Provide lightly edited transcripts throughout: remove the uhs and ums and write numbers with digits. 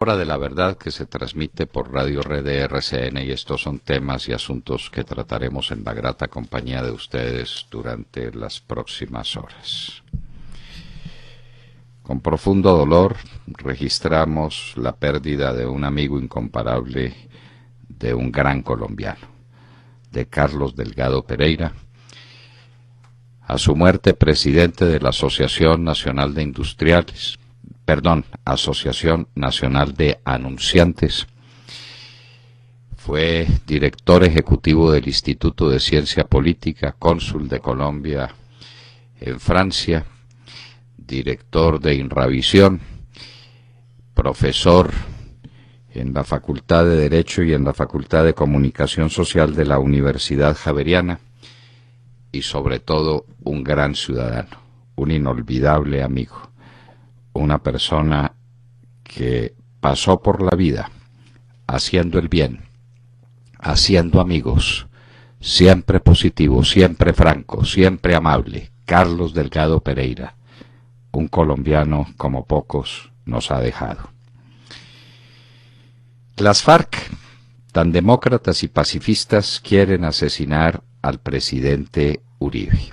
Hora de la Verdad, que se transmite por Radio Red de RCN, y estos son temas y asuntos que trataremos en la grata compañía de ustedes durante las próximas horas. Con profundo dolor registramos la pérdida de un amigo incomparable, de un gran colombiano, de Carlos Delgado Pereira. A su muerte, presidente de la Asociación Nacional de Asociación Nacional de Anunciantes, fue director ejecutivo del Instituto de Ciencia Política, cónsul de Colombia en Francia, director de Inravisión, profesor en la Facultad de Derecho y en la Facultad de Comunicación Social de la Universidad Javeriana, y sobre todo un gran ciudadano, un inolvidable amigo, una persona que pasó por la vida haciendo el bien, haciendo amigos, siempre positivo, siempre franco, siempre amable. Carlos Delgado Pereira, un colombiano como pocos nos ha dejado. Las FARC, tan demócratas y pacifistas, quieren asesinar al presidente Uribe.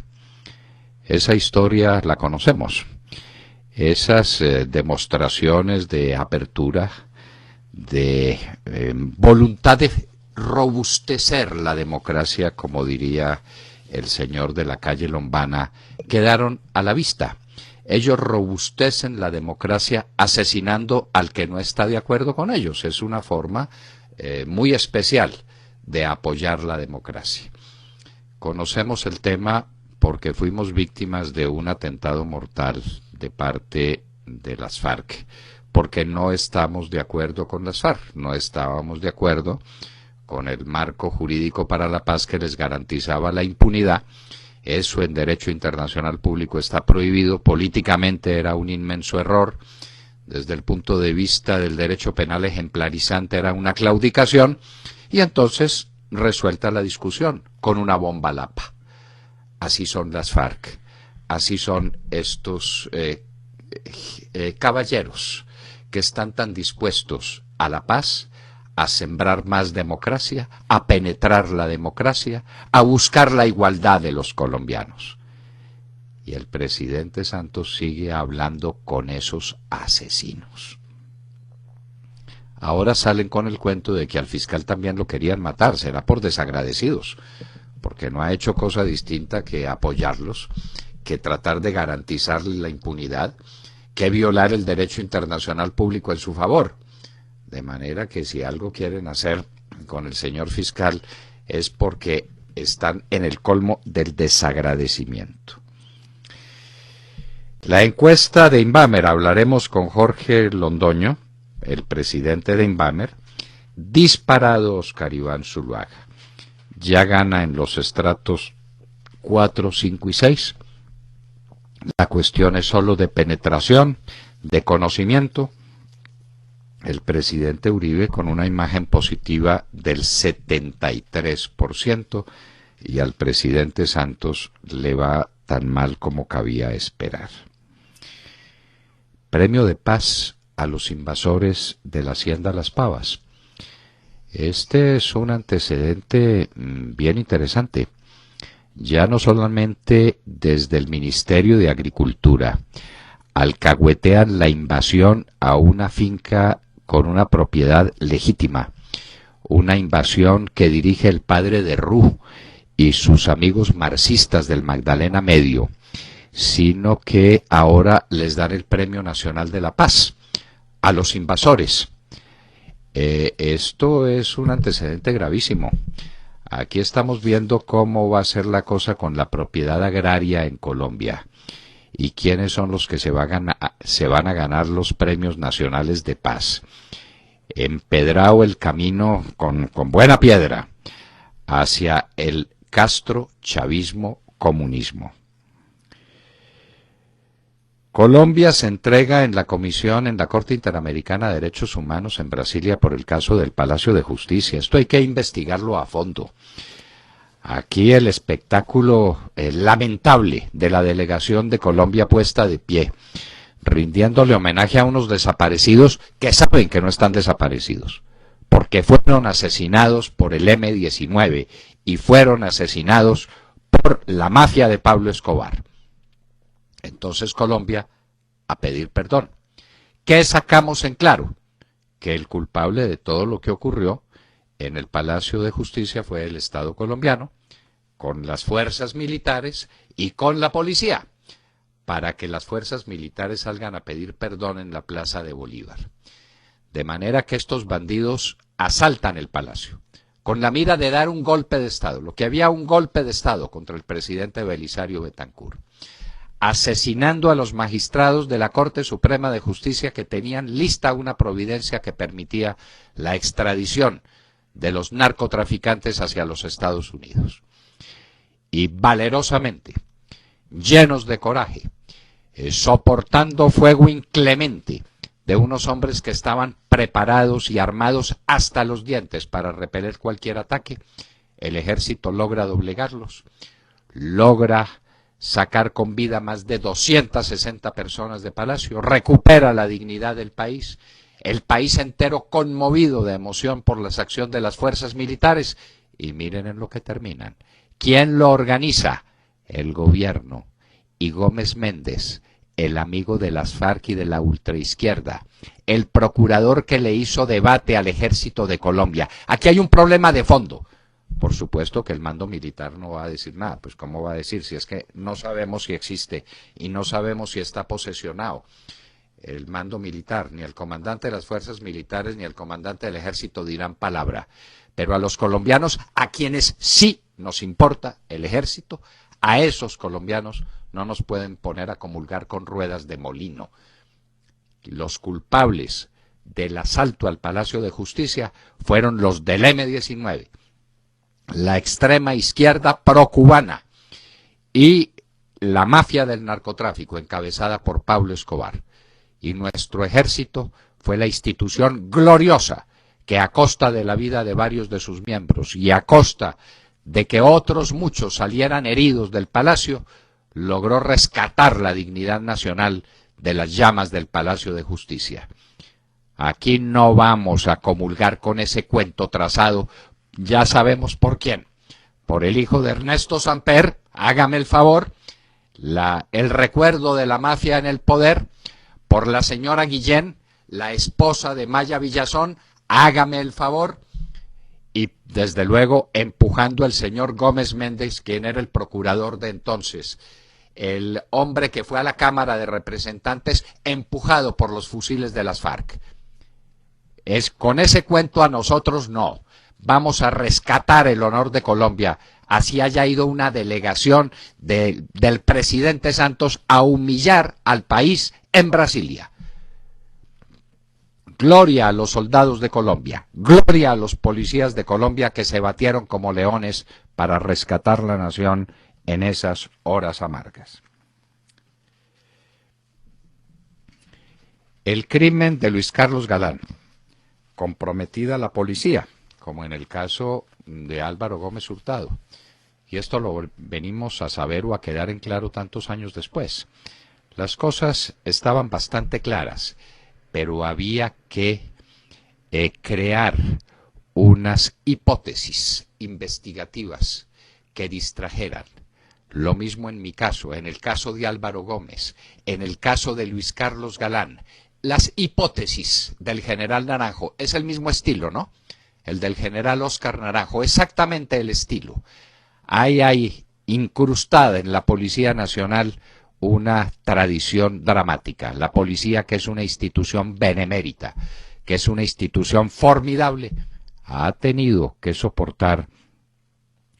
Esa historia la conocemos. Esas demostraciones de apertura, de voluntad de robustecer la democracia, como diría el señor de la calle Lombana, quedaron a la vista. Ellos robustecen la democracia asesinando al que no está de acuerdo con ellos. Es una forma muy especial de apoyar la democracia. Conocemos el tema porque fuimos víctimas de un atentado mortal de parte de las FARC, porque no estamos de acuerdo con las FARC, no estábamos de acuerdo con el marco jurídico para la paz que les garantizaba la impunidad. Eso en derecho internacional público está prohibido, políticamente era un inmenso error, desde el punto de vista del derecho penal ejemplarizante era una claudicación, y entonces resuelta la discusión con una bomba lapa. Así son las FARC, así son estos caballeros que están tan dispuestos a la paz, a sembrar más democracia, a penetrar la democracia, a buscar la igualdad de los colombianos. Y el presidente Santos sigue hablando con esos asesinos. Ahora salen con el cuento de que al fiscal también lo querían matar, será por desagradecidos, porque no ha hecho cosa distinta que apoyarlos, que tratar de garantizarle la impunidad, que violar el derecho internacional público en su favor. De manera que si algo quieren hacer con el señor fiscal es porque están en el colmo del desagradecimiento. La encuesta de Inbamer, hablaremos con Jorge Londoño, el presidente de Inbamer. Disparado Oscar Iván Zuluaga. Ya gana en los estratos 4, 5 y 6. La cuestión es solo de penetración, de conocimiento. El presidente Uribe con una imagen positiva del 73%, y al presidente Santos le va tan mal como cabía esperar. Premio de paz a los invasores de la Hacienda Las Pavas. Este es un antecedente bien interesante. Ya no solamente desde el Ministerio de Agricultura alcahuetean la invasión a una finca con una propiedad legítima, una invasión que dirige el padre de Ru y sus amigos marxistas del Magdalena Medio, sino que ahora les dan el Premio Nacional de la Paz a los invasores. Esto es un antecedente gravísimo. Aquí estamos viendo cómo va a ser la cosa con la propiedad agraria en Colombia y quiénes son los que se van a ganar los premios nacionales de paz. Empedrado el camino con buena piedra hacia el Castro-chavismo comunismo. Colombia se entrega en la comisión en la Corte Interamericana de Derechos Humanos en Brasilia por el caso del Palacio de Justicia. Esto hay que investigarlo a fondo. Aquí el espectáculo lamentable de la delegación de Colombia puesta de pie, rindiéndole homenaje a unos desaparecidos que saben que no están desaparecidos, porque fueron asesinados por el M-19 y fueron asesinados por la mafia de Pablo Escobar. Entonces Colombia a pedir perdón. ¿Qué sacamos en claro? Que el culpable de todo lo que ocurrió en el Palacio de Justicia fue el Estado colombiano, con las fuerzas militares y con la policía, para que las fuerzas militares salgan a pedir perdón en la Plaza de Bolívar. De manera que estos bandidos asaltan el Palacio, con la mira de dar un golpe de Estado, lo que había un golpe de Estado contra el presidente Belisario Betancur, asesinando a los magistrados de la Corte Suprema de Justicia que tenían lista una providencia que permitía la extradición de los narcotraficantes hacia los Estados Unidos. Y valerosamente, llenos de coraje, soportando fuego inclemente de unos hombres que estaban preparados y armados hasta los dientes para repeler cualquier ataque, el ejército logra doblegarlos, logra sacar con vida más de 260 personas de Palacio, recupera la dignidad del país, el país entero conmovido de emoción por la acción de las fuerzas militares, y miren en lo que terminan. ¿Quién lo organiza? El gobierno. Y Gómez Méndez, el amigo de las FARC y de la ultraizquierda, el procurador que le hizo debate al ejército de Colombia. Aquí hay un problema de fondo. Por supuesto que el mando militar no va a decir nada, pues ¿cómo va a decir si es que no sabemos si existe y no sabemos si está posesionado el mando militar? Ni el comandante de las fuerzas militares ni el comandante del ejército dirán palabra, pero a los colombianos, a quienes sí nos importa el ejército, a esos colombianos no nos pueden poner a comulgar con ruedas de molino. Los culpables del asalto al Palacio de Justicia fueron los del M-19, la extrema izquierda procubana y la mafia del narcotráfico encabezada por Pablo Escobar. Y nuestro ejército fue la institución gloriosa que a costa de la vida de varios de sus miembros y a costa de que otros muchos salieran heridos del Palacio, logró rescatar la dignidad nacional de las llamas del Palacio de Justicia. Aquí no vamos a comulgar con ese cuento trazado. Ya sabemos por quién. Por el hijo de Ernesto Samper, hágame el favor, el recuerdo de la mafia en el poder, por la señora Guillén, la esposa de Maya Villazón, hágame el favor, y desde luego empujando al señor Gómez Méndez, quien era el procurador de entonces, el hombre que fue a la Cámara de Representantes empujado por los fusiles de las FARC. Con ese cuento a nosotros no. Vamos a rescatar el honor de Colombia, así haya ido una delegación del presidente Santos a humillar al país en Brasilia. Gloria a los soldados de Colombia, gloria a los policías de Colombia que se batieron como leones para rescatar la nación en esas horas amargas. El crimen de Luis Carlos Galán, comprometida la policía, como en el caso de Álvaro Gómez Hurtado. Y esto lo venimos a saber o a quedar en claro tantos años después. Las cosas estaban bastante claras, pero había que crear unas hipótesis investigativas que distrajeran. Lo mismo en mi caso, en el caso de Álvaro Gómez, en el caso de Luis Carlos Galán. Las hipótesis del general Naranjo, es el mismo estilo, ¿no? El del general Óscar Naranjo, exactamente el estilo. Hay incrustada en la Policía Nacional una tradición dramática. La policía, que es una institución benemérita, que es una institución formidable, ha tenido que soportar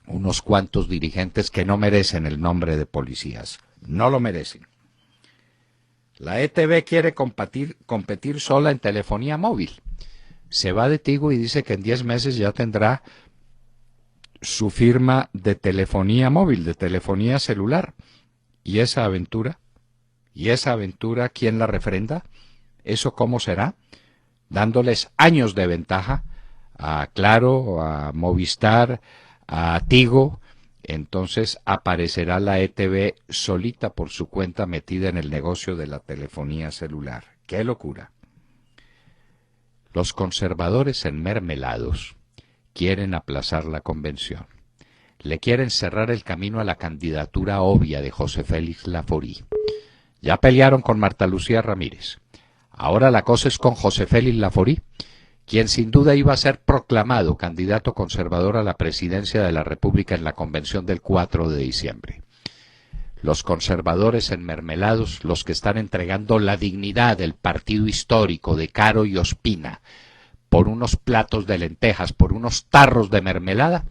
unos cuantos dirigentes que no merecen el nombre de policías. No lo merecen. La ETB quiere competir sola en telefonía móvil. Se va de Tigo y dice que en 10 meses ya tendrá su firma de telefonía móvil, de telefonía celular. ¿Y esa aventura? ¿Y esa aventura quién la refrenda? ¿Eso cómo será? Dándoles años de ventaja a Claro, a Movistar, a Tigo, entonces aparecerá la ETV solita por su cuenta metida en el negocio de la telefonía celular. ¡Qué locura! Los conservadores enmermelados quieren aplazar la convención. Le quieren cerrar el camino a la candidatura obvia de José Félix Laforí. Ya pelearon con Marta Lucía Ramírez. Ahora la cosa es con José Félix Laforí, quien sin duda iba a ser proclamado candidato conservador a la presidencia de la República en la convención del 4 de diciembre. Los conservadores enmermelados, los que están entregando la dignidad del partido histórico de Caro y Ospina por unos platos de lentejas, por unos tarros de mermelada,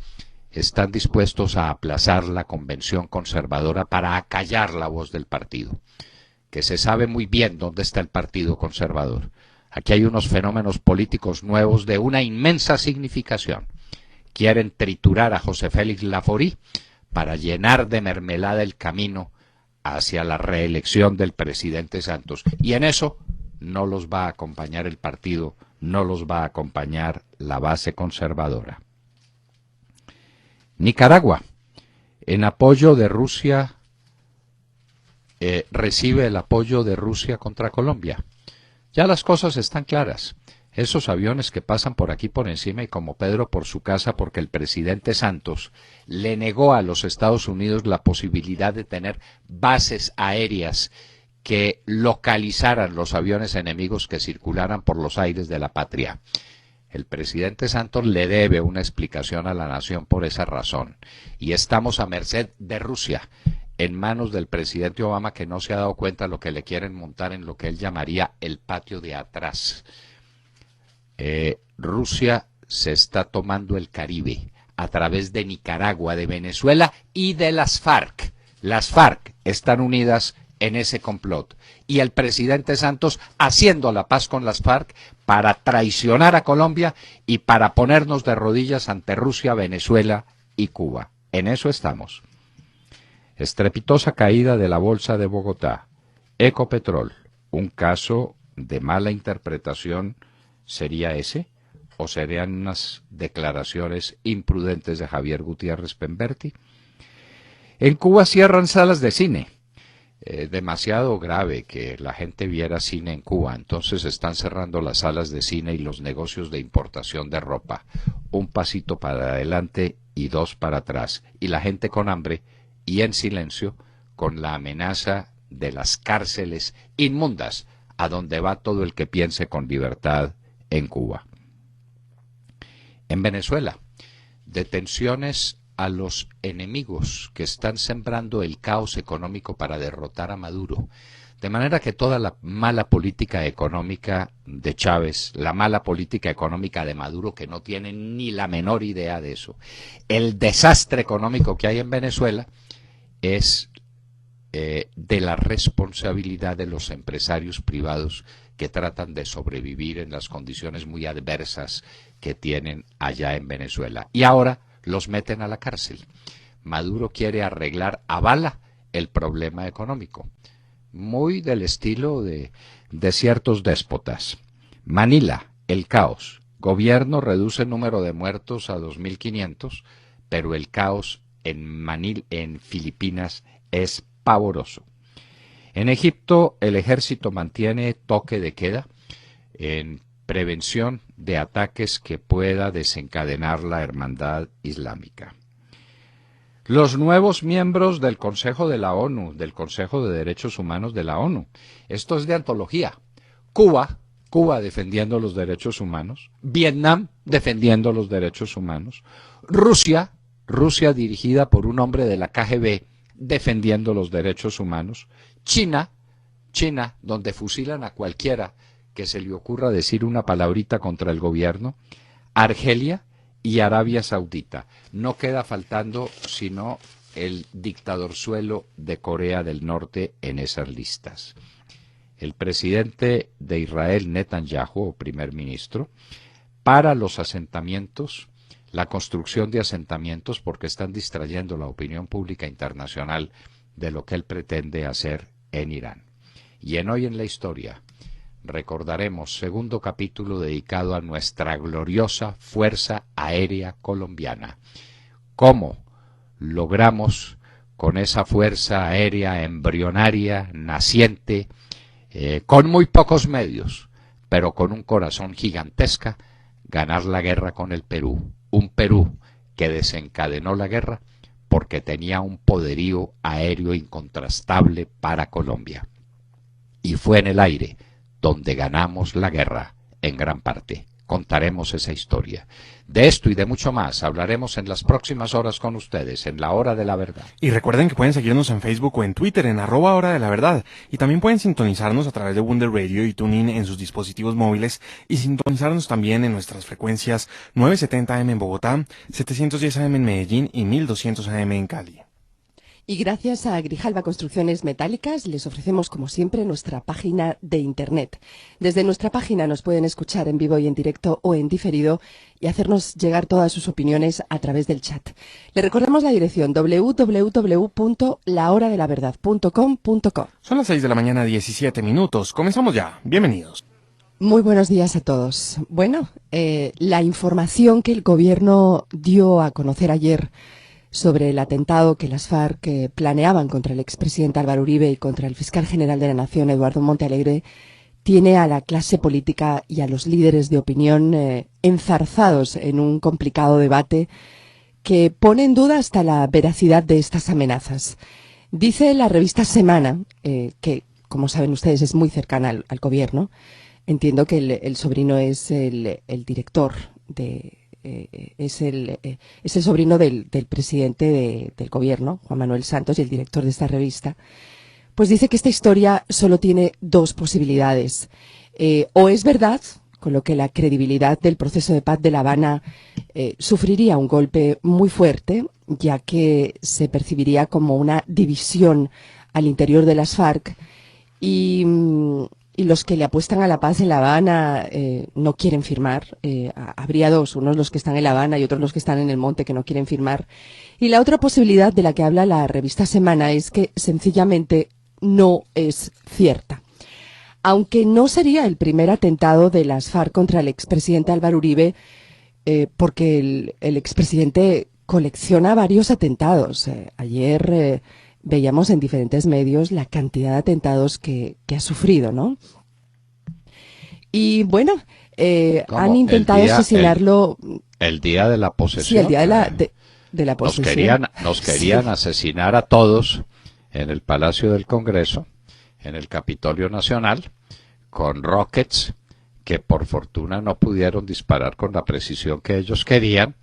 están dispuestos a aplazar la convención conservadora para acallar la voz del partido, que se sabe muy bien dónde está el partido conservador. Aquí hay unos fenómenos políticos nuevos de una inmensa significación. Quieren triturar a José Félix Laforí para llenar de mermelada el camino hacia la reelección del presidente Santos. Y en eso no los va a acompañar el partido, no los va a acompañar la base conservadora. Nicaragua, en apoyo de Rusia, recibe el apoyo de Rusia contra Colombia. Ya las cosas están claras. Esos aviones que pasan por aquí por encima y como Pedro por su casa porque el presidente Santos le negó a los Estados Unidos la posibilidad de tener bases aéreas que localizaran los aviones enemigos que circularan por los aires de la patria. El presidente Santos le debe una explicación a la nación por esa razón. Y estamos a merced de Rusia, en manos del presidente Obama, que no se ha dado cuenta de lo que le quieren montar en lo que él llamaría el patio de atrás. Rusia se está tomando el Caribe a través de Nicaragua, de Venezuela y de las FARC. Las FARC están unidas en ese complot. Y el presidente Santos haciendo la paz con las FARC para traicionar a Colombia y para ponernos de rodillas ante Rusia, Venezuela y Cuba. En eso estamos. Estrepitosa caída de la bolsa de Bogotá. Ecopetrol, un caso de mala interpretación, ¿sería ese? ¿O serían unas declaraciones imprudentes de Javier Gutiérrez Pemberti? En Cuba cierran salas de cine. Demasiado grave que la gente viera cine en Cuba, entonces están cerrando las salas de cine y los negocios de importación de ropa. Un pasito para adelante y dos para atrás. Y la gente con hambre y en silencio, con la amenaza de las cárceles inmundas, a donde va todo el que piense con libertad en Cuba. En Venezuela, detenciones a los enemigos que están sembrando el caos económico para derrotar a Maduro. De manera que toda la mala política económica de Chávez, la mala política económica de Maduro, que no tienen ni la menor idea de eso, el desastre económico que hay en Venezuela, es de la responsabilidad de los empresarios privados que tratan de sobrevivir en las condiciones muy adversas que tienen allá en Venezuela. Y ahora los meten a la cárcel. Maduro quiere arreglar a bala el problema económico, muy del estilo de ciertos déspotas. Manila, el caos. Gobierno reduce el número de muertos a 2.500, pero el caos en Filipinas es pavoroso. En Egipto, el ejército mantiene toque de queda en prevención de ataques que pueda desencadenar la hermandad islámica. Los nuevos miembros del Consejo de la ONU, del Consejo de Derechos Humanos de la ONU. Esto es de antología. Cuba defendiendo los derechos humanos. Vietnam defendiendo los derechos humanos. Rusia dirigida por un hombre de la KGB defendiendo los derechos humanos. China, donde fusilan a cualquiera que se le ocurra decir una palabrita contra el gobierno. Argelia y Arabia Saudita. No queda faltando sino el dictadorzuelo de Corea del Norte en esas listas. El presidente de Israel, Netanyahu, o primer ministro, para los asentamientos, la construcción de asentamientos, porque están distrayendo la opinión pública internacional de lo que él pretende hacer en Irán. Y en Hoy en la Historia recordaremos segundo capítulo dedicado a nuestra gloriosa Fuerza Aérea Colombiana. Cómo logramos con esa fuerza aérea embrionaria, naciente, con muy pocos medios, pero con un corazón gigantesca, ganar la guerra con el Perú. Un Perú que desencadenó la guerra porque tenía un poderío aéreo incontrastable para Colombia. Y fue en el aire donde ganamos la guerra, en gran parte. Contaremos esa historia. De esto y de mucho más hablaremos en las próximas horas con ustedes, en la Hora de la Verdad. Y recuerden que pueden seguirnos en Facebook o en Twitter en @Hora de la Verdad. Y también pueden sintonizarnos a través de Wunder Radio y TuneIn en sus dispositivos móviles y sintonizarnos también en nuestras frecuencias 970 AM en Bogotá, 710 AM en Medellín y 1200 AM en Cali. Y gracias a Grijalba Construcciones Metálicas les ofrecemos, como siempre, nuestra página de Internet. Desde nuestra página nos pueden escuchar en vivo y en directo o en diferido y hacernos llegar todas sus opiniones a través del chat. Le recordamos la dirección www.lahoradelaverdad.com.co. Son las 6 de la mañana, 17 minutos. Comenzamos ya. Bienvenidos. Muy buenos días a todos. Bueno, la información que el gobierno dio a conocer ayer sobre el atentado que las FARC planeaban contra el expresidente Álvaro Uribe y contra el fiscal general de la Nación, Eduardo Montealegre, tiene a la clase política y a los líderes de opinión enzarzados en un complicado debate que pone en duda hasta la veracidad de estas amenazas. Dice la revista Semana, que, como saben ustedes, es muy cercana al gobierno. Entiendo que el sobrino es el director de... es el sobrino del presidente del gobierno, Juan Manuel Santos, y el director de esta revista. Pues dice que esta historia solo tiene dos posibilidades. O es verdad, con lo que la credibilidad del proceso de paz de La Habana sufriría un golpe muy fuerte, ya que se percibiría como una división al interior de las FARC y los que le apuestan a la paz en La Habana no quieren firmar. Habría dos, unos los que están en La Habana y otros los que están en el monte que no quieren firmar. Y la otra posibilidad de la que habla la revista Semana es que sencillamente no es cierta. Aunque no sería el primer atentado de las FARC contra el expresidente Álvaro Uribe, porque el expresidente colecciona varios atentados. Ayer veíamos en diferentes medios la cantidad de atentados que ha sufrido, ¿no? Y bueno, han intentado asesinarlo. El día de la posesión. Sí, el día de la posesión. Nos querían asesinar a todos en el Palacio del Congreso, en el Capitolio Nacional, con rockets que por fortuna no pudieron disparar con la precisión que ellos querían,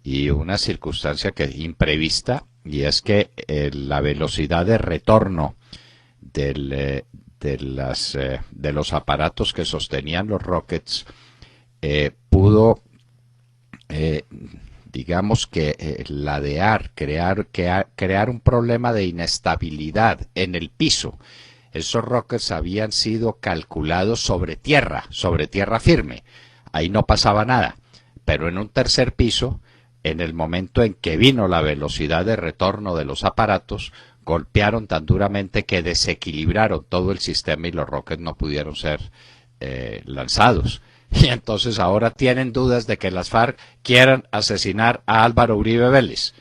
y una circunstancia que imprevista, y es que la velocidad de retorno de los aparatos que sostenían los rockets pudo, digamos que ladear, crear un problema de inestabilidad en el piso. Esos rockets habían sido calculados sobre tierra firme. Ahí no pasaba nada. Pero en un tercer piso, en el momento en que vino la velocidad de retorno de los aparatos, golpearon tan duramente que desequilibraron todo el sistema y los rockets no pudieron ser lanzados. Y entonces ahora tienen dudas de que las FARC quieran asesinar a Álvaro Uribe Vélez.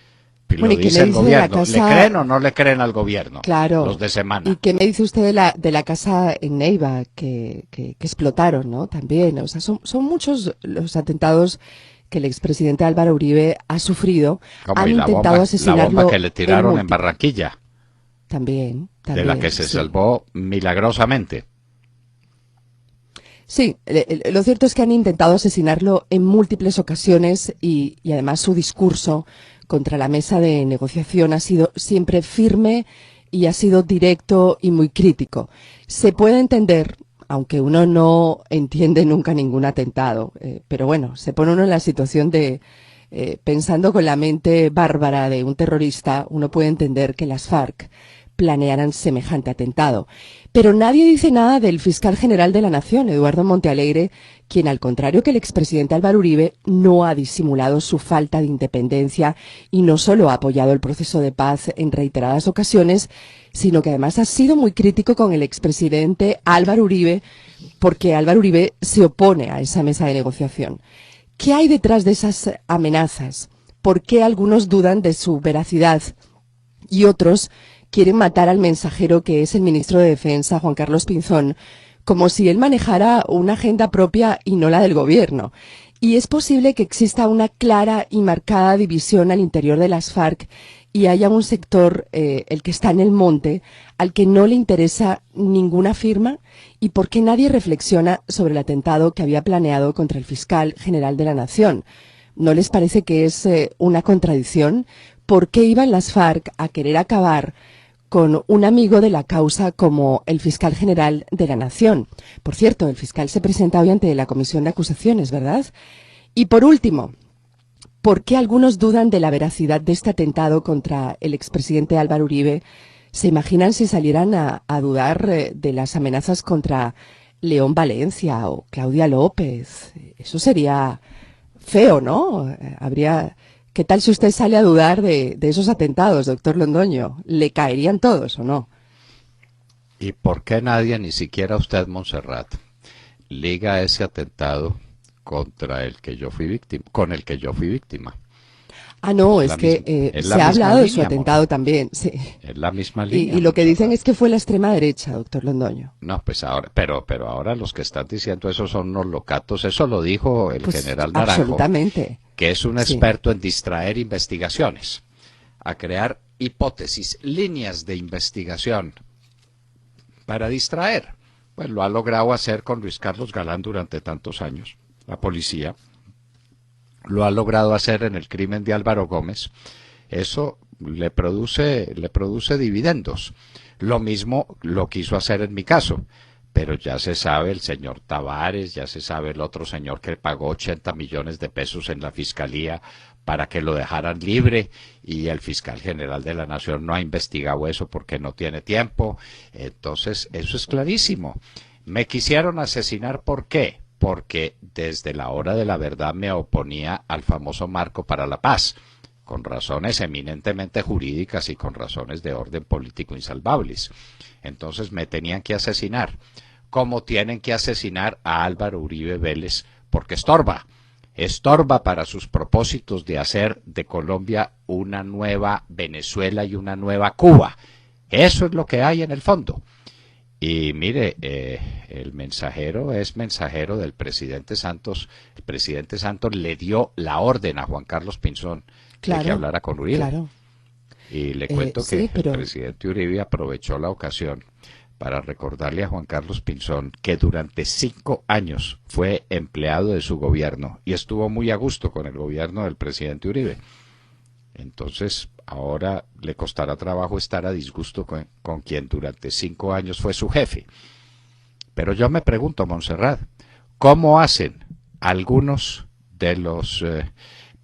Lo dice el gobierno. ¿Le creen o no le creen al gobierno? Claro. Los de Semana. ¿Y qué me dice usted de la casa en Neiva que explotaron, ¿no? También, o sea, son muchos los atentados que el expresidente Álvaro Uribe ha sufrido. Han intentado asesinarlo. La bomba que le tiraron en Barranquilla. También. De la que se salvó milagrosamente. Sí, lo cierto es que han intentado asesinarlo en múltiples ocasiones y además su discurso contra la mesa de negociación ha sido siempre firme y ha sido directo y muy crítico. Se puede entender, aunque uno no entiende nunca ningún atentado, pero bueno, se pone uno en la situación de, pensando con la mente bárbara de un terrorista, uno puede entender que las FARC planearan semejante atentado. Pero nadie dice nada del fiscal general de la Nación, Eduardo Montealegre, quien, al contrario que el expresidente Álvaro Uribe, no ha disimulado su falta de independencia y no solo ha apoyado el proceso de paz en reiteradas ocasiones, sino que además ha sido muy crítico con el expresidente Álvaro Uribe, porque Álvaro Uribe se opone a esa mesa de negociación. ¿Qué hay detrás de esas amenazas? por qué algunos dudan de su veracidad y otros quieren matar al mensajero que es el ministro de Defensa, Juan Carlos Pinzón, como si él manejara una agenda propia y no la del gobierno. Y es posible que exista una clara y marcada división al interior de las FARC y haya un sector, el que está en el monte, al que no le interesa ninguna firma. ¿Y por qué nadie reflexiona sobre el atentado que había planeado contra el fiscal general de la Nación? ¿No les parece que es una contradicción? ¿Por qué iban las FARC a querer acabar con un amigo de la causa como el fiscal general de la Nación? Por cierto, el fiscal se presenta hoy ante la comisión de acusaciones, ¿verdad? Y por último, ¿por qué algunos dudan de la veracidad de este atentado contra el expresidente Álvaro Uribe? ¿Se imaginan si salieran a dudar de las amenazas contra León Valencia o Claudia López? Eso sería feo, ¿no? ¿Qué tal si usted sale a dudar de esos atentados, doctor Londoño? ¿Le caerían todos o no? ¿Y por qué nadie, ni siquiera usted, Montserrat, liga ese atentado contra el que yo fui víctima, con el que yo fui víctima? Ah, no, es que se ha hablado de su atentado también. Sí. Es la misma línea. Y lo que dicen es que fue la extrema derecha, doctor Londoño. No, pues ahora, pero ahora los que están diciendo eso son unos locatos. Eso lo dijo el general Naranjo. Absolutamente. Que es un experto en distraer investigaciones, a crear hipótesis, líneas de investigación para distraer. Pues lo ha logrado hacer con Luis Carlos Galán durante tantos años, la policía. Lo ha logrado hacer en el crimen de Álvaro Gómez. Eso le produce dividendos. Lo mismo lo quiso hacer en mi caso. Pero ya se sabe el señor Tavares, ya se sabe el otro señor que pagó 80 millones de pesos en la fiscalía para que lo dejaran libre, y el fiscal general de la Nación no ha investigado eso porque no tiene tiempo. Entonces, eso es clarísimo. Me quisieron asesinar, ¿por qué? Porque desde la hora de la verdad me oponía al famoso Marco para la Paz, con razones eminentemente jurídicas y con razones de orden político insalvables. Entonces me tenían que asesinar, como tienen que asesinar a Álvaro Uribe Vélez, porque estorba para sus propósitos de hacer de Colombia una nueva Venezuela y una nueva Cuba. Eso es lo que hay en el fondo. Y mire, el mensajero es mensajero del presidente Santos. El presidente Santos le dio la orden a Juan Carlos Pinzón de que hablara con Uribe. Claro. Y le cuento que el presidente Uribe aprovechó la ocasión para recordarle a Juan Carlos Pinzón que durante 5 años fue empleado de su gobierno y estuvo muy a gusto con el gobierno del presidente Uribe. Entonces, ahora le costará trabajo estar a disgusto con quien durante 5 años fue su jefe. Pero yo me pregunto, Montserrat, ¿cómo hacen algunos de los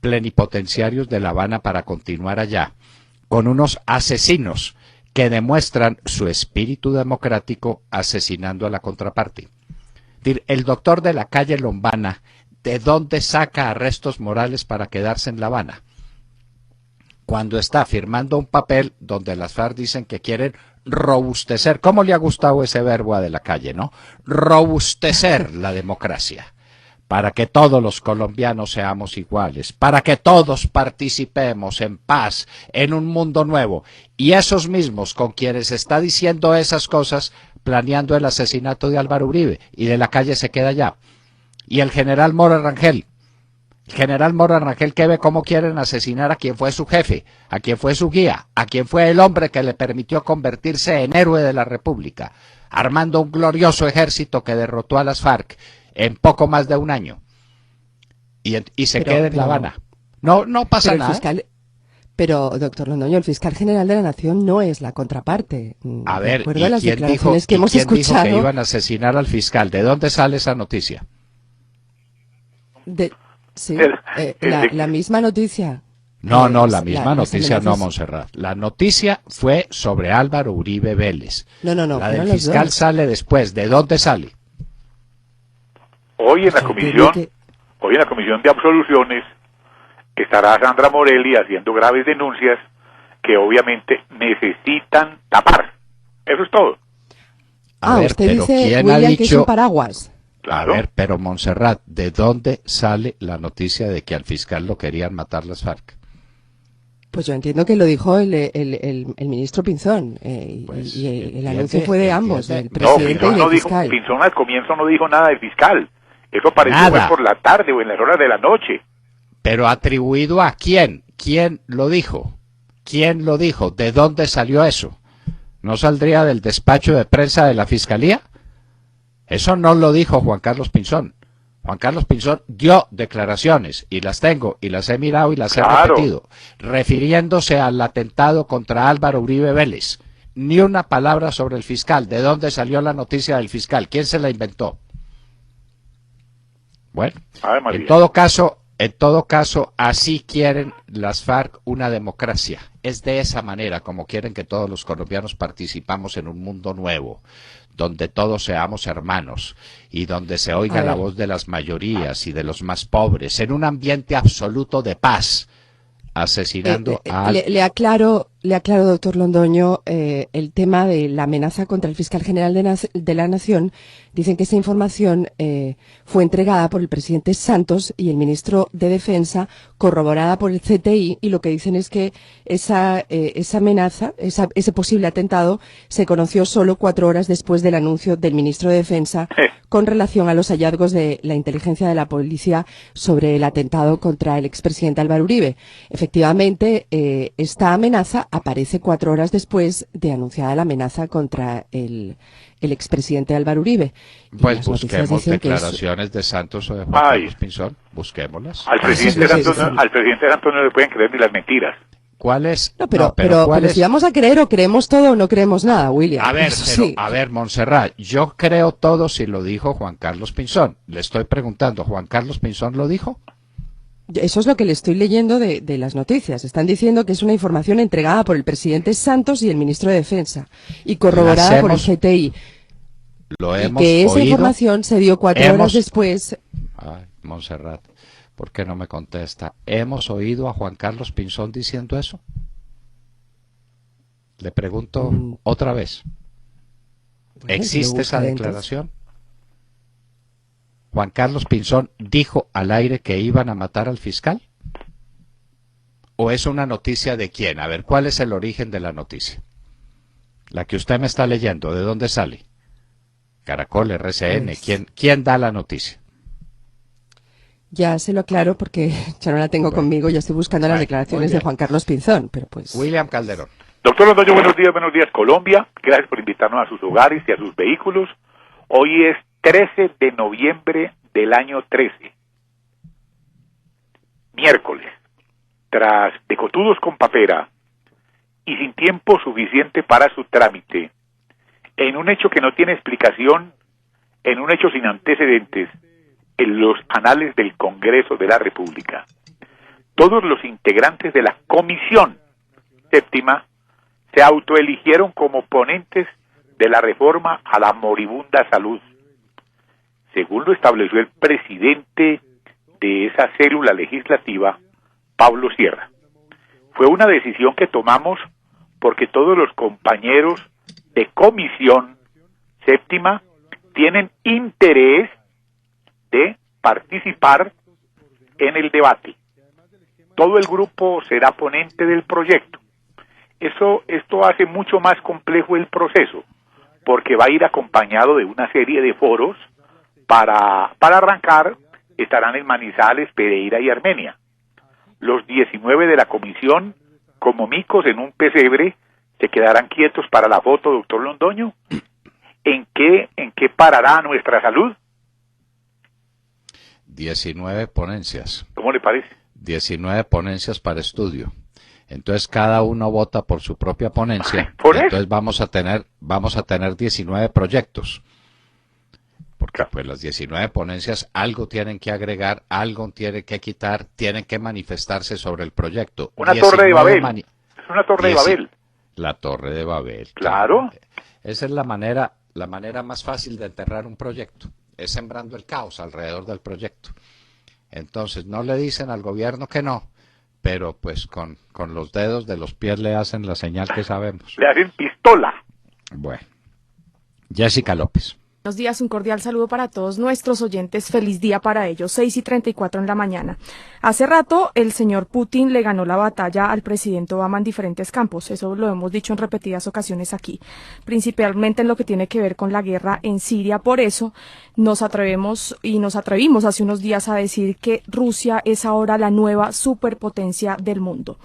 plenipotenciarios de La Habana para continuar allá con unos asesinos que demuestran su espíritu democrático asesinando a la contraparte? El doctor de la calle Lombana, ¿de dónde saca arrestos morales para quedarse en La Habana? Cuando está firmando un papel donde las FARC dicen que quieren robustecer, ¿cómo le ha gustado ese verbo a de la calle, no? Robustecer la democracia, para que todos los colombianos seamos iguales, para que todos participemos en paz, en un mundo nuevo. Y esos mismos con quienes está diciendo esas cosas, planeando el asesinato de Álvaro Uribe, y de la calle se queda allá. Y el general Mora Rangel que ve cómo quieren asesinar a quien fue su jefe, a quien fue su guía, a quien fue el hombre que le permitió convertirse en héroe de la República, armando un glorioso ejército que derrotó a las FARC en poco más de un año, y se queda en La Habana. No pasa nada. Pero, doctor Londoño, el fiscal general de la Nación no es la contraparte. A ver, ¿y las declaraciones que hemos escuchado? Dijo que iban a asesinar al fiscal? ¿De dónde sale esa noticia? Sí, la misma noticia. No, la misma noticia no, Montserrat. La noticia fue sobre Álvaro Uribe Vélez. No. La del fiscal sale después. ¿De dónde sale? Hoy en la comisión de absoluciones estará Sandra Morelli haciendo graves denuncias que obviamente necesitan tapar. Eso es todo. A ver, usted dice, William, que es un paraguas. Claro. A ver, pero Montserrat, ¿de dónde sale la noticia de que al fiscal lo querían matar las FARC? Pues yo entiendo que lo dijo el ministro Pinzón, Pues, y el anuncio fue de ambos, del No, presidente Pinzón y no del dijo, fiscal. Pinzón al comienzo no dijo nada de fiscal. Eso apareció Nada. fue por la tarde o en las horas de la noche. Pero atribuido a quién? ¿Quién lo dijo? ¿Quién lo dijo? ¿De dónde salió eso? ¿No saldría del despacho de prensa de la Fiscalía? Eso no lo dijo Juan Carlos Pinzón. Juan Carlos Pinzón dio declaraciones, y las tengo, y las he mirado y las he Claro. repetido, refiriéndose al atentado contra Álvaro Uribe Vélez. Ni una palabra sobre el fiscal. ¿De dónde salió la noticia del fiscal? ¿Quién se la inventó? Bueno, Ave María. en todo caso, así quieren las FARC una democracia. Es de esa manera como quieren que todos los colombianos participamos en un mundo nuevo, donde todos seamos hermanos y donde se oiga la voz de las mayorías y de los más pobres, en un ambiente absoluto de paz, asesinando a... Le aclaro, doctor Londoño, el tema de la amenaza contra el fiscal general de la Nación. Dicen que esa información fue entregada por el presidente Santos y el ministro de Defensa, corroborada por el CTI, y lo que dicen es que esa amenaza, ese posible atentado, se conoció solo 4 horas después del anuncio del ministro de Defensa con relación a los hallazgos de la inteligencia de la policía sobre el atentado contra el expresidente Álvaro Uribe. Efectivamente, esta amenaza aparece 4 horas después de anunciada la amenaza contra el expresidente Álvaro Uribe. Y Pues las noticias busquemos dicen que declaraciones de Santos o de Juan Ay. Carlos Pinzón, busquémoslas. Al presidente sí, Santos, sí, sí. al presidente Santos no le pueden creer ni las mentiras. ¿Cuál es? No, pero ¿cuál es? si vamos a creer, o creemos todo o no creemos nada, William. A ver, Eso pero, sí. a ver, Montserrat, yo creo todo si lo dijo Juan Carlos Pinzón. Le estoy preguntando, ¿Juan Carlos Pinzón lo dijo? Eso es lo que le estoy leyendo de las noticias. Están diciendo que es una información entregada por el presidente Santos y el ministro de Defensa y corroborada Las por el hemos- CTI. Lo Y hemos que esa oído. información se dio 4 Hemos- horas después. Ay, Montserrat, ¿por qué no me contesta? ¿Hemos oído a Juan Carlos Pinzón diciendo eso? Le pregunto otra vez. Bueno, ¿Existe lo esa buscaré entonces. declaración? ¿Juan Carlos Pinzón dijo al aire que iban a matar al fiscal? ¿O es una noticia de quién? A ver, ¿cuál es el origen de la noticia? La que usted me está leyendo, ¿de dónde sale? Caracol, RCN, Pues- ¿quién da la noticia? Ya se lo aclaro porque ya no la tengo conmigo. Ya estoy buscando las Bueno, declaraciones muy bien. de Juan Carlos Pinzón, pero pues... William Calderón. Doctor Londoño, buenos días Colombia. Gracias por invitarnos a sus hogares y a sus vehículos. Hoy es 13 de noviembre del año 13. Miércoles. Tras decotudos con papera y sin tiempo suficiente para su trámite, en un hecho que no tiene explicación, en un hecho sin antecedentes, en los anales del Congreso de la República, todos los integrantes de la Comisión Séptima se autoeligieron como ponentes de la reforma a la moribunda salud, según lo estableció el presidente de esa célula legislativa, Pablo Sierra. Fue una decisión que tomamos porque todos los compañeros de Comisión Séptima tienen interés de participar en el debate. Todo el grupo será ponente del proyecto. Esto hace mucho más complejo el proceso, porque va a ir acompañado de una serie de foros. Para arrancar, estarán en Manizales, Pereira y Armenia. Los 19 de la comisión, como micos en un pesebre, se quedarán quietos para la foto, doctor Londoño. ¿En qué parará nuestra salud? 19 ponencias. ¿Cómo le parece? 19 ponencias para estudio. Entonces cada uno vota por su propia ponencia. Por eso. Entonces vamos a tener 19 proyectos. Porque pues las 19 ponencias algo tienen que agregar, algo tienen que quitar, tienen que manifestarse sobre el proyecto. Una torre de 19 Babel. Es una torre de Babel. La torre de Babel. Claro. Esa es la manera más fácil de enterrar un proyecto. Es sembrando el caos alrededor del proyecto. Entonces no le dicen al gobierno que no, pero pues con los dedos de los pies le hacen la señal que sabemos. Le hacen pistola. Bueno, Jessica López. Buenos días, un cordial saludo para todos nuestros oyentes. Feliz día para ellos, 6:34 en la mañana. Hace rato el señor Putin le ganó la batalla al presidente Obama en diferentes campos. Eso lo hemos dicho en repetidas ocasiones aquí, principalmente en lo que tiene que ver con la guerra en Siria. Por eso nos atrevimos hace unos días a decir que Rusia es ahora la nueva superpotencia del mundo.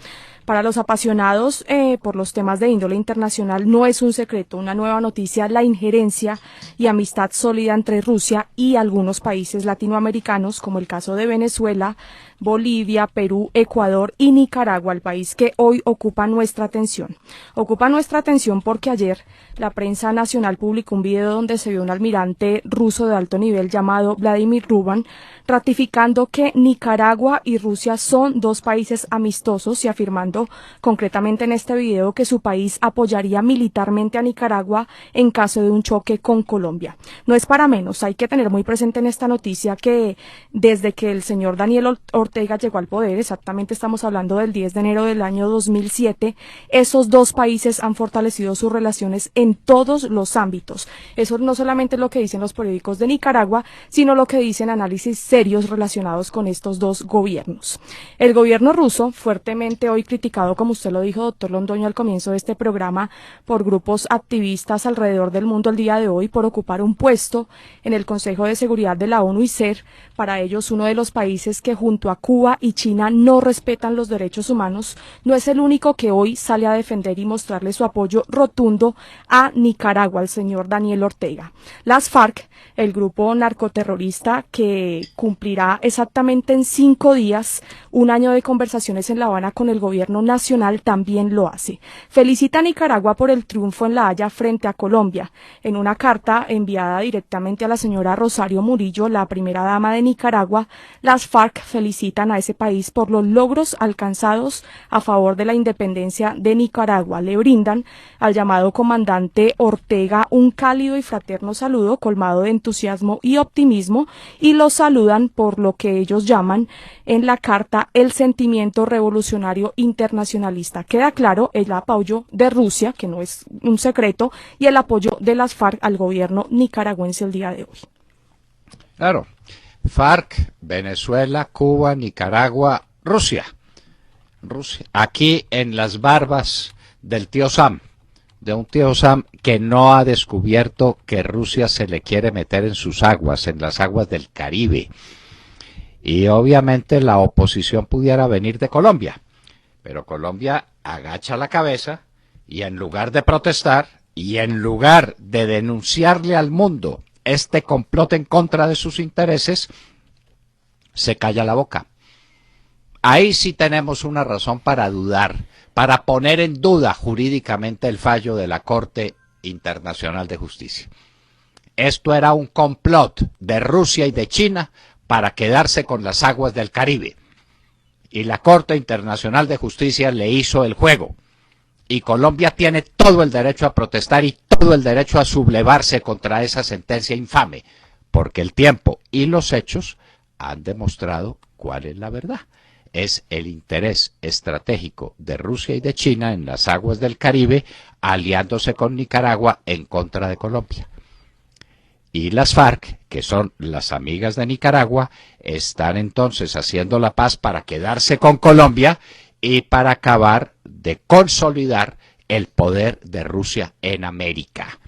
Para los apasionados por los temas de índole internacional no es un secreto, una nueva noticia, la injerencia y amistad sólida entre Rusia y algunos países latinoamericanos, como el caso de Venezuela, Bolivia, Perú, Ecuador y Nicaragua, el país que hoy ocupa nuestra atención. Ocupa nuestra atención porque ayer la prensa nacional publicó un video donde se vio un almirante ruso de alto nivel llamado Vladimir Ruban, ratificando que Nicaragua y Rusia son dos países amistosos y afirmando concretamente en este video que su país apoyaría militarmente a Nicaragua en caso de un choque con Colombia. No es para menos, hay que tener muy presente en esta noticia que desde que el señor Daniel Ortega llegó al poder, exactamente estamos hablando del 10 de enero del año 2007, esos dos países han fortalecido sus relaciones en todos los ámbitos. Eso no solamente es lo que dicen los periódicos de Nicaragua, sino lo que dicen análisis serios relacionados con estos dos gobiernos. El gobierno ruso, fuertemente hoy criticado, como usted lo dijo, doctor Londoño, al comienzo de este programa, por grupos activistas alrededor del mundo el día de hoy, por ocupar un puesto en el Consejo de Seguridad de la ONU y ser, para ellos, uno de los países que junto a Cuba y China no respetan los derechos humanos, no es el único que hoy sale a defender y mostrarle su apoyo rotundo a Nicaragua, al señor Daniel Ortega. Las FARC, el grupo narcoterrorista que cumplirá exactamente en 5 días un año de conversaciones en La Habana con el gobierno nacional, también lo hace. Felicita a Nicaragua por el triunfo en La Haya frente a Colombia. En una carta enviada directamente a la señora Rosario Murillo, la primera dama de Nicaragua, las FARC felicitan a ese país por los logros alcanzados a favor de la independencia de Nicaragua. Le brindan al llamado comandante Ortega un cálido y fraterno saludo colmado de entusiasmo y optimismo y lo saludan por lo que ellos llaman en la carta el sentimiento revolucionario internacionalista. Queda claro el apoyo de Rusia, que no es un secreto, y el apoyo de las FARC al gobierno nicaragüense el día de hoy. Claro, FARC, Venezuela, Cuba, Nicaragua, Rusia. Aquí en las barbas del tío Sam, de un tío Sam que no ha descubierto que Rusia se le quiere meter en sus aguas, en las aguas del Caribe. Y obviamente la oposición pudiera venir de Colombia, pero Colombia agacha la cabeza y en lugar de protestar y en lugar de denunciarle al mundo este complot en contra de sus intereses, se calla la boca. Ahí sí tenemos una razón para dudar, para poner en duda jurídicamente el fallo de la Corte Internacional de Justicia. Esto era un complot de Rusia y de China para quedarse con las aguas del Caribe. Y la Corte Internacional de Justicia le hizo el juego. Y Colombia tiene todo el derecho a protestar y todo el derecho a sublevarse contra esa sentencia infame, porque el tiempo y los hechos han demostrado cuál es la verdad. Es el interés estratégico de Rusia y de China en las aguas del Caribe, aliándose con Nicaragua en contra de Colombia. Y las FARC, que son las amigas de Nicaragua, están entonces haciendo la paz para quedarse con Colombia y para acabar de consolidar el poder de Rusia en América.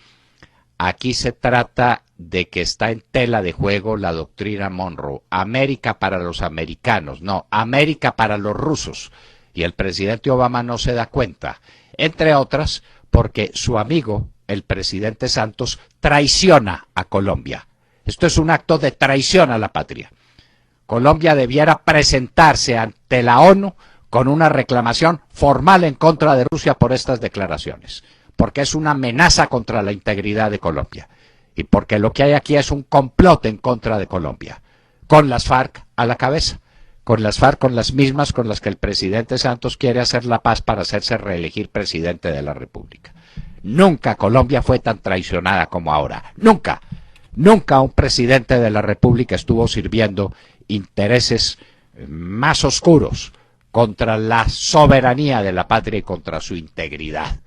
Aquí se trata de que está en tela de juego la doctrina Monroe. América para los americanos, no, América para los rusos. Y el presidente Obama no se da cuenta, entre otras porque su amigo, el presidente Santos, traiciona a Colombia. Esto es un acto de traición a la patria. Colombia debiera presentarse ante la ONU con una reclamación formal en contra de Rusia por estas declaraciones, porque es una amenaza contra la integridad de Colombia y porque lo que hay aquí es un complot en contra de Colombia, con las FARC a la cabeza, con las FARC, con las mismas con las que el presidente Santos quiere hacer la paz para hacerse reelegir presidente de la República. Nunca Colombia fue tan traicionada como ahora, nunca, nunca un presidente de la República estuvo sirviendo intereses más oscuros contra la soberanía de la patria y contra su integridad.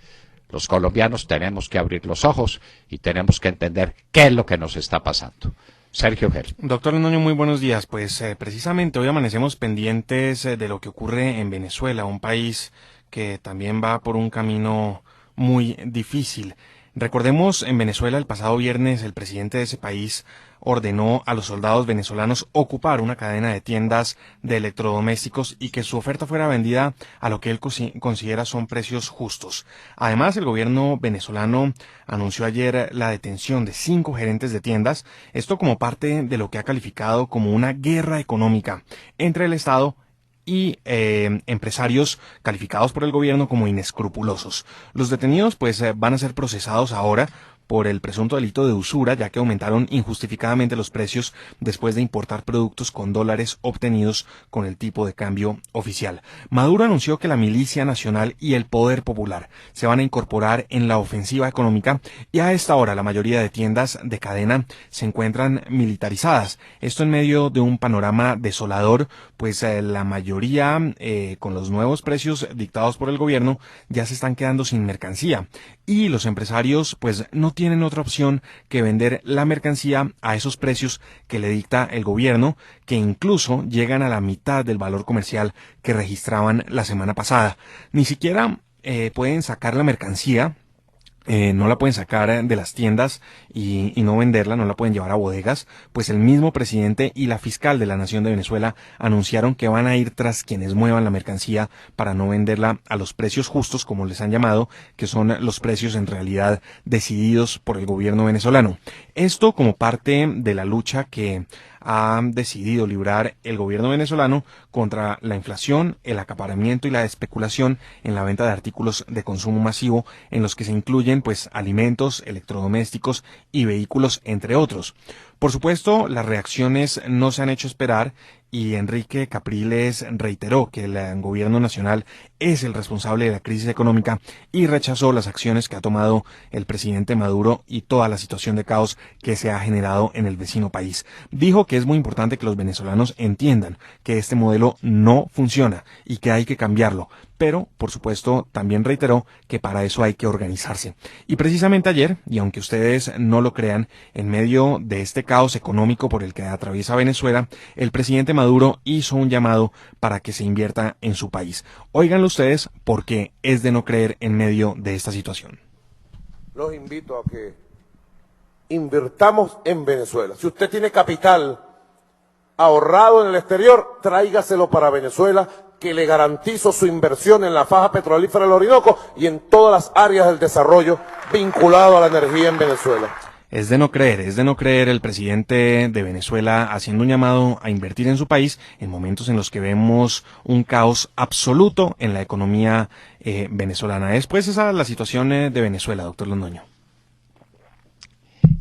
Los colombianos tenemos que abrir los ojos y tenemos que entender qué es lo que nos está pasando. Sergio Gel. Doctor Londoño, muy buenos días. Pues precisamente hoy amanecemos pendientes de lo que ocurre en Venezuela, un país que también va por un camino muy difícil. Recordemos, en Venezuela el pasado viernes el presidente de ese país ordenó a los soldados venezolanos ocupar una cadena de tiendas de electrodomésticos y que su oferta fuera vendida a lo que él considera son precios justos. Además, el gobierno venezolano anunció ayer la detención de 5 gerentes de tiendas, esto como parte de lo que ha calificado como una guerra económica entre el Estado y empresarios calificados por el gobierno como inescrupulosos. Los detenidos pues van a ser procesados ahora por el presunto delito de usura, ya que aumentaron injustificadamente los precios después de importar productos con dólares obtenidos con el tipo de cambio oficial. Maduro anunció que la Milicia Nacional y el Poder Popular se van a incorporar en la ofensiva económica y a esta hora la mayoría de tiendas de cadena se encuentran militarizadas. Esto en medio de un panorama desolador, pues la mayoría con los nuevos precios dictados por el gobierno ya se están quedando sin mercancía y los empresarios pues no tienen otra opción que vender la mercancía a esos precios que le dicta el gobierno, que incluso llegan a la mitad del valor comercial que registraban la semana pasada. Ni siquiera pueden sacar la mercancía. No la pueden sacar de las tiendas y no venderla, no la pueden llevar a bodegas, pues el mismo presidente y la fiscal de la Nación de Venezuela anunciaron que van a ir tras quienes muevan la mercancía para no venderla a los precios justos, como les han llamado, que son los precios en realidad decididos por el gobierno venezolano. Esto como parte de la lucha que ha decidido librar el gobierno venezolano contra la inflación, el acaparamiento y la especulación en la venta de artículos de consumo masivo, en los que se incluyen pues alimentos, electrodomésticos y vehículos, entre otros. Por supuesto, las reacciones no se han hecho esperar y Enrique Capriles reiteró que el gobierno nacional es el responsable de la crisis económica y rechazó las acciones que ha tomado el presidente Maduro y toda la situación de caos que se ha generado en el vecino país. Dijo que es muy importante que los venezolanos entiendan que este modelo no funciona y que hay que cambiarlo, pero, por supuesto, también reiteró que para eso hay que organizarse. Y precisamente ayer, y aunque ustedes no lo crean, en medio de este caos económico por el que atraviesa Venezuela, el presidente Maduro hizo un llamado para que se invierta en su país. Óiganlo ustedes porque es de no creer en medio de esta situación. Los invito a que invirtamos en Venezuela. Si usted tiene capital ahorrado en el exterior, tráigaselo para Venezuela, que le garantizo su inversión en la faja petrolífera del Orinoco y en todas las áreas del desarrollo vinculado a la energía en Venezuela. Es de no creer el presidente de Venezuela haciendo un llamado a invertir en su país en momentos en los que vemos un caos absoluto en la economía venezolana. Después esa es la situación de Venezuela, doctor Londoño.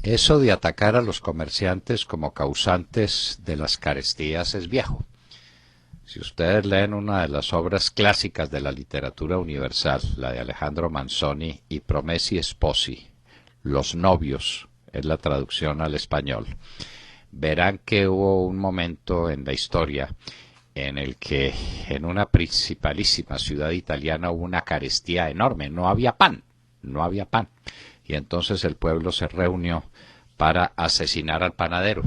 Eso de atacar a los comerciantes como causantes de las carestías es viejo. Si ustedes leen una de las obras clásicas de la literatura universal, la de Alejandro Manzoni y Promessi Sposi, Los novios, es la traducción al español, verán que hubo un momento en la historia en el que en una principalísima ciudad italiana hubo una carestía enorme, no había pan, y entonces el pueblo se reunió para asesinar al panadero,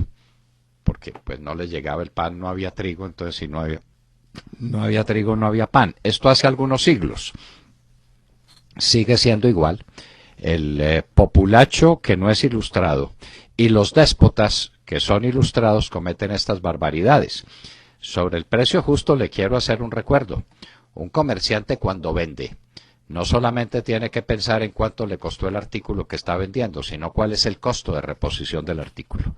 porque pues no les llegaba el pan, no había trigo, entonces si no había trigo, no había pan. Esto hace algunos siglos. Sigue siendo igual. El populacho que no es ilustrado y los déspotas que son ilustrados cometen estas barbaridades. Sobre el precio justo le quiero hacer un recuerdo. Un comerciante cuando vende no solamente tiene que pensar en cuánto le costó el artículo que está vendiendo, sino cuál es el costo de reposición del artículo.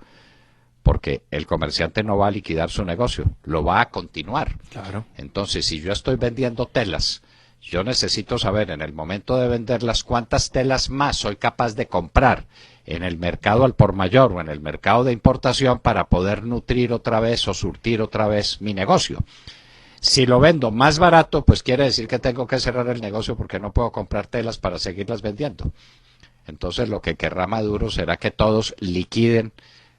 Porque el comerciante no va a liquidar su negocio, lo va a continuar. Claro. Entonces, si yo estoy vendiendo telas, yo necesito saber en el momento de venderlas cuántas telas más soy capaz de comprar en el mercado al por mayor o en el mercado de importación para poder nutrir otra vez o surtir otra vez mi negocio. Si lo vendo más barato, pues quiere decir que tengo que cerrar el negocio porque no puedo comprar telas para seguirlas vendiendo. Entonces lo que querrá Maduro será que todos liquiden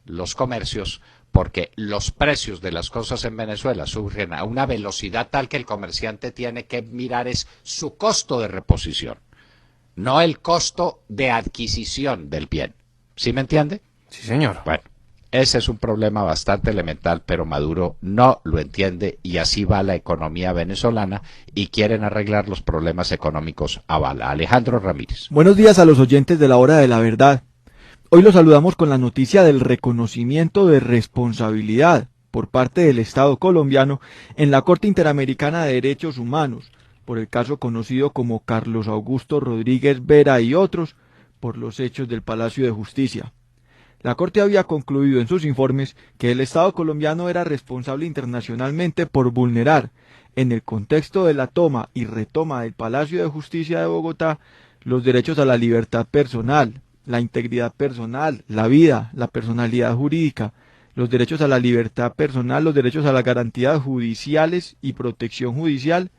los comercios porque los precios de las cosas en Venezuela surgen a una velocidad tal que el comerciante tiene que mirar es su costo de reposición. no el costo de adquisición del bien. ¿Sí me entiende? Sí, señor. Bueno, ese es un problema bastante elemental, pero Maduro no lo entiende y así va la economía venezolana y quieren arreglar los problemas económicos a bala. Alejandro Ramírez. Buenos días a los oyentes de la Hora de la Verdad. Hoy los saludamos con la noticia del reconocimiento de responsabilidad por parte del Estado colombiano en la Corte Interamericana de Derechos Humanos, por el caso conocido como Carlos Augusto Rodríguez Vera y otros, por los hechos del Palacio de Justicia. La Corte había concluido en sus informes que el Estado colombiano era responsable internacionalmente por vulnerar, en el contexto de la toma y retoma del Palacio de Justicia de Bogotá, los derechos a la libertad personal, la integridad personal, la vida, la personalidad jurídica, los derechos a la libertad personal, los derechos a las garantías judiciales y protección judicial,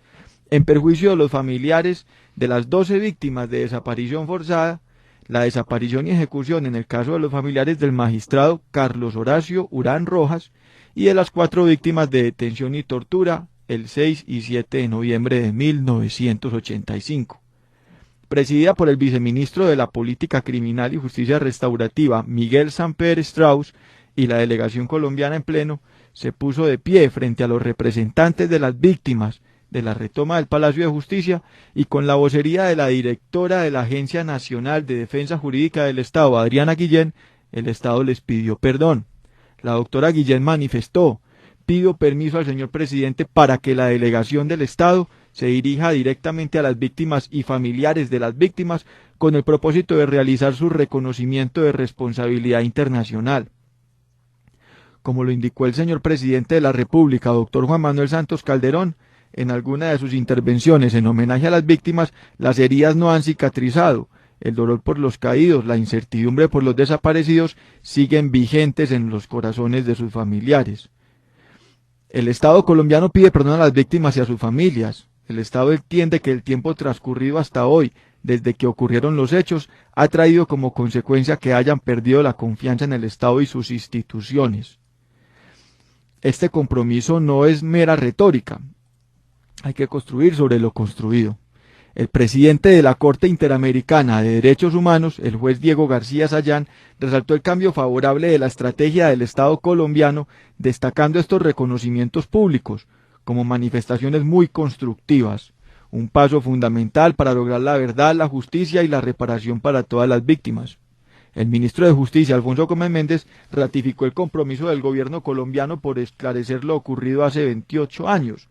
en perjuicio de los familiares de las 12 víctimas de desaparición forzada, la desaparición y ejecución en el caso de los familiares del magistrado Carlos Horacio Urán Rojas y de las 4 víctimas de detención y tortura el 6 y 7 de noviembre de 1985. Presidida por el viceministro de la Política Criminal y Justicia Restaurativa Miguel Samper Strauss y la delegación colombiana en pleno, se puso de pie frente a los representantes de las víctimas de la retoma del Palacio de Justicia y con la vocería de la directora de la Agencia Nacional de Defensa Jurídica del Estado, Adriana Guillén, el Estado les pidió perdón. La doctora Guillén manifestó: pido permiso al señor presidente para que la delegación del Estado se dirija directamente a las víctimas y familiares de las víctimas con el propósito de realizar su reconocimiento de responsabilidad internacional. Como lo indicó el señor presidente de la República, doctor Juan Manuel Santos Calderón, en alguna de sus intervenciones en homenaje a las víctimas, las heridas no han cicatrizado, el dolor por los caídos, la incertidumbre por los desaparecidos siguen vigentes en los corazones de sus familiares. El Estado colombiano pide perdón a las víctimas y a sus familias. El Estado entiende que el tiempo transcurrido hasta hoy, desde que ocurrieron los hechos, ha traído como consecuencia que hayan perdido la confianza en el Estado y sus instituciones. Este compromiso no es mera retórica. Hay que construir sobre lo construido. El presidente de la Corte Interamericana de Derechos Humanos, el juez Diego García Sayán, resaltó el cambio favorable de la estrategia del Estado colombiano, destacando estos reconocimientos públicos como manifestaciones muy constructivas, un paso fundamental para lograr la verdad, la justicia y la reparación para todas las víctimas. El ministro de Justicia, Alfonso Gómez Méndez, ratificó el compromiso del gobierno colombiano por esclarecer lo ocurrido hace 28 años,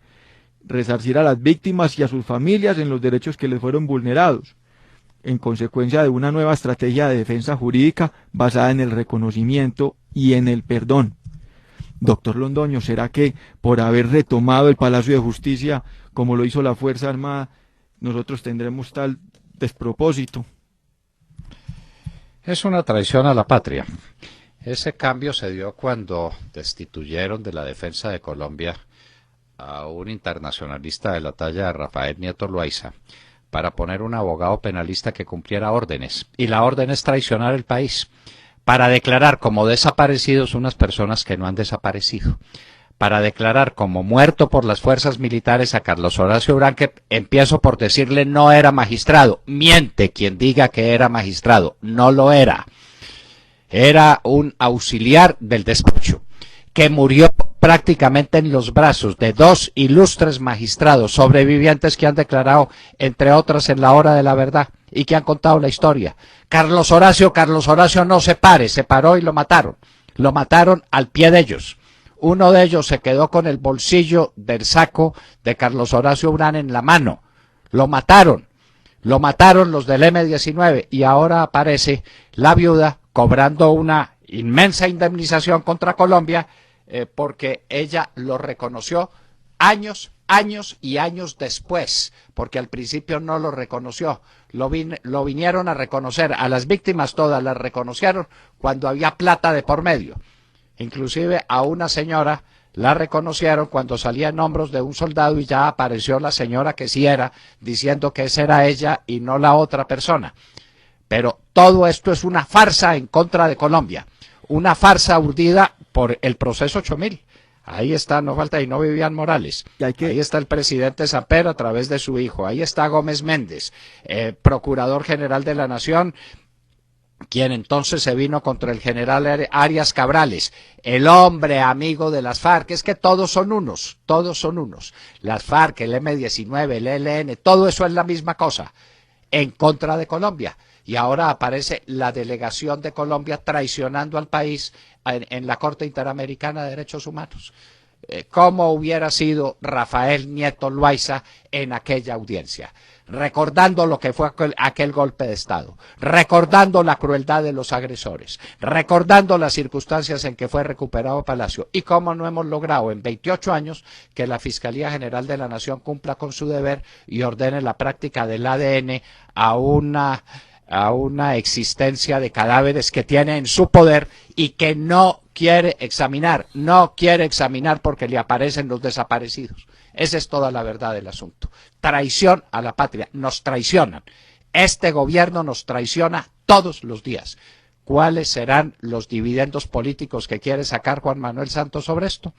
resarcir a las víctimas y a sus familias en los derechos que les fueron vulnerados, en consecuencia de una nueva estrategia de defensa jurídica basada en el reconocimiento y en el perdón. Doctor Londoño, ¿será que por haber retomado el Palacio de Justicia, como lo hizo la Fuerza Armada, nosotros tendremos tal despropósito? Es una traición a la patria. Ese cambio se dio cuando destituyeron de la defensa de Colombia a un internacionalista de la talla de Rafael Nieto Loaiza para poner un abogado penalista que cumpliera órdenes, y la orden es traicionar el país, para declarar como desaparecidos unas personas que no han desaparecido, para declarar como muerto por las fuerzas militares a Carlos Horacio Urán, que empiezo por decirle no era magistrado. Miente quien diga que era magistrado, no lo era. Era un auxiliar del despacho que murió prácticamente en los brazos de 2 ilustres magistrados sobrevivientes que han declarado, entre otras, en la Hora de la Verdad y que han contado la historia. Carlos Horacio no se paró y lo mataron al pie de ellos. Uno de ellos se quedó con el bolsillo del saco de Carlos Horacio Urán en la mano. Lo mataron los del M-19 y ahora aparece la viuda cobrando una inmensa indemnización contra Colombia porque ella lo reconoció años y años después, porque al principio no lo reconoció. Lo vinieron a reconocer, a las víctimas todas las reconocieron cuando había plata de por medio. Inclusive a una señora la reconocieron cuando salía en hombros de un soldado y ya apareció la señora que sí era, diciendo que esa era ella y no la otra persona. Pero todo esto es una farsa en contra de Colombia, una farsa urdida por el proceso 8000. Ahí está, no falta, y no Vivian Morales. Ahí está el presidente Zapero a través de su hijo. Ahí está Gómez Méndez, procurador general de la Nación, quien entonces se vino contra el general Arias Cabrales, el hombre amigo de las FARC. Es que todos son unos. Las FARC, el M-19, el ELN, todo eso es la misma cosa, en contra de Colombia. Y ahora aparece la delegación de Colombia traicionando al país en la Corte Interamericana de Derechos Humanos. ¿Cómo hubiera sido Rafael Nieto Loaiza en aquella audiencia? Recordando lo que fue aquel golpe de Estado, recordando la crueldad de los agresores, recordando las circunstancias en que fue recuperado Palacio, y cómo no hemos logrado en 28 años que la Fiscalía General de la Nación cumpla con su deber y ordene la práctica del ADN a una existencia de cadáveres que tiene en su poder y que no quiere examinar porque le aparecen los desaparecidos. Esa es toda la verdad del asunto. Traición a la patria, nos traicionan. Este gobierno nos traiciona todos los días. ¿Cuáles serán los dividendos políticos que quiere sacar Juan Manuel Santos sobre esto?